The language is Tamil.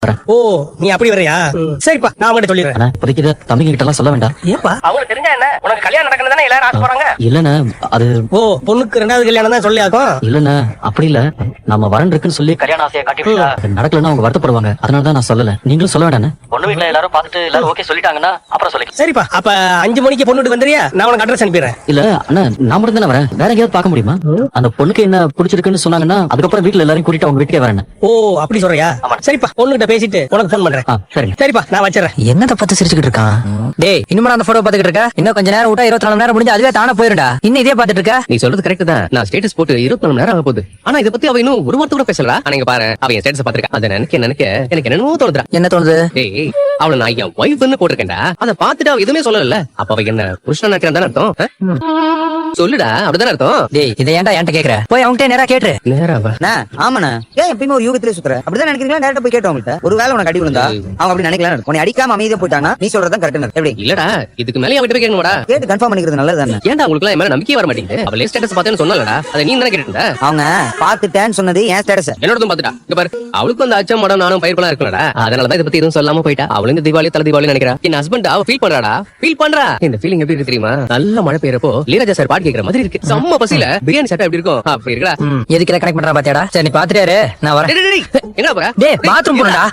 ஓ நீ அப்படி வரையா? சரிப்பா நான் அவங்ககிட்ட சொல்லிடுறேன். இப்போதைக்கு தம்பிங்க கிட்ட எல்லாம் சொல்ல வேண்டாம். ஏப்பா அவங்களுக்கு தெரிஞ்சா என்ன? உனக்கு கல்யாணம் நடக்கணும் தானே எல்லாரும் ஆசை போறாங்க. இல்லண்ணா அது ஓ பொண்ணுக்கு ரெண்டாவது கல்யாணம் தான் சொல்லி ஆகும். இல்லண்ணா அப்படி இல்ல, நம்ம வரன் இருக்குன்னு சொல்லி கல்யாண ஆசையை காட்டிவிட்டா நடக்கலன்னா அவங்க வருத்தப்படுவாங்க. அதனாலதான் நான் சொல்லல. நீங்களும் சொல்ல வேண்டானே. பொண்ணு வீட்டுல எல்லாரும் பாத்துட்டு எல்லாரும் ஓகே சொல்லிட்டாங்கன்னா அப்புறம் சொல்லிக்கலாம். சரிப்பா அப்ப 5 மணிக்கு பொண்ணுட்டு வந்துறியா? நான் உனக்கு அட்ரஸ் அனுப்பிடுறேன். இல்ல அண்ணா நான் மட்டும் தானே வரேன், வேற எங்கேயாவது பார்க்க முடியுமா? அந்த பொண்ணுக்கு என்ன பிடிச்சிருக்குன்னு சொன்னாங்கன்னா அதுக்கப்புறம் வீட்டுல எல்லாரும் கூட்டிட்டு அவங்க வீட்டுக்கே வரேன். ஓ அப்படி சொல்றியா? சரிப்பா பொண்ணுகிட்ட பேசிட்டு உனக்கு போன் பண்றேன். சரிங்க. சரிப்பா நான் வச்சிடறேன். என்னத பார்த்து சிரிச்சுக்கிட்டு இருக்கான்? டேய் இன்னும் அந்த போட்டோ பாத்துக்கிட்டு இருக்க? இன்னும் கொஞ்ச நேரம் விட்டா 24 மணி நேரம் முடிஞ்சு அதுவே தானே போயிருடா. இன்னும் இதே பாத்துட்டு இருக்க? நீ சொல்றது கரெக்ட் தான். நான் ஸ்டேட்டஸ் போட்டு 24 மணி நேரம் ஆக போகுது. ஆனா இத பத்தி அவ இன்னும் ஒரு வார்த்தை கூட பேசலடா. ஆனா இங்க பாரு, அவ என் ஸ்டேட்டஸ் பாத்துருக்கா. அத நினைக்க எனக்கு என்னமோ தோணுதுடா. என்ன தோணுது? டேய் அவள நான் என் வைஃப்னு போட்டிருக்கேன்டா. அத பாத்துட்டு அவ எதுவுமே சொல்லல. அப்ப அவ என்ன புருஷனா நினைக்கிறான் தானே அர்த்தம்? சொல்லுடா, அப்படிதானே அர்த்தம்? டேய் இதை ஏன்டா என்கிட்ட கேக்குற? போய் அவங்ககிட்ட நேரா கேட்டுரு. நேராவா? ஆமாண்ணா, ஏன் எப்பயுமே ஒரு யூகத்திலே சுத்துற? அப்படிதான் நினைக்கிறீங்களா? டேரக்டா போய் கேட்டு அவங்கள்ட்ட. ஒரு வேலை உனக்கு அடி விழுந்தா அவங்க அப்படி நினைக்கலாம். உன்னை அடிக்காம அமைதியா போயிட்டானா நீ சொல்றதான் கரெக்ட். எப்படி இல்லடா, இதுக்கு மேல அவகிட்ட போய் கேட்கணுமாடா? கேட்டு கன்ஃபார்ம் பண்ணிக்கிறது நல்லது தானே? ஏன்டா உங்களுக்கு என் மேல நம்பிக்கையே வர மாட்டேங்குது? அவளே ஸ்டேட்டஸ் பார்த்தேன்னு சொன்னலடா. அத நீ தானே கேட்டுட்ட? அவங்க பாத்துட்டேன்னு சொன்னது என் ஸ்டேட்டஸ். என்னோடதும் பாத்துட்டா. இங்க பாரு, அவளுக்கு அந்த அச்சம் மடம் நானும் பயிர்பலா இருக்கலடா. அதனாலதான் இத பத்தி எதுவும் சொல்லாம போயிட்டா. அவளும் இந்த தீபாவளி தலை தீபாவளி நினைக்கிறா. என் ஹஸ்பண்ட் அவ ஃபீல் பண்றாடா. ஃபீல் பண்றா. இந்த ஃபீலிங் எப்படி இருக்கு தெரியுமா? நல்ல மழை பெய்யறப்போ இளையராஜா சார் பாட்டு கேக்குற மாதிரி இருக்கு. செம்ம பசியில பிரியாணி சாப்பிட்டா எப்படி இருக்கும் அப்படி இருக்கா? எதுக்கு கனெக்ட் பண்றா பாத்தியாடா? சரி நீ பாத்துட்டாரு, நான் வரேன். என்ன போற? டேய் பாத்ரூம் போறடா.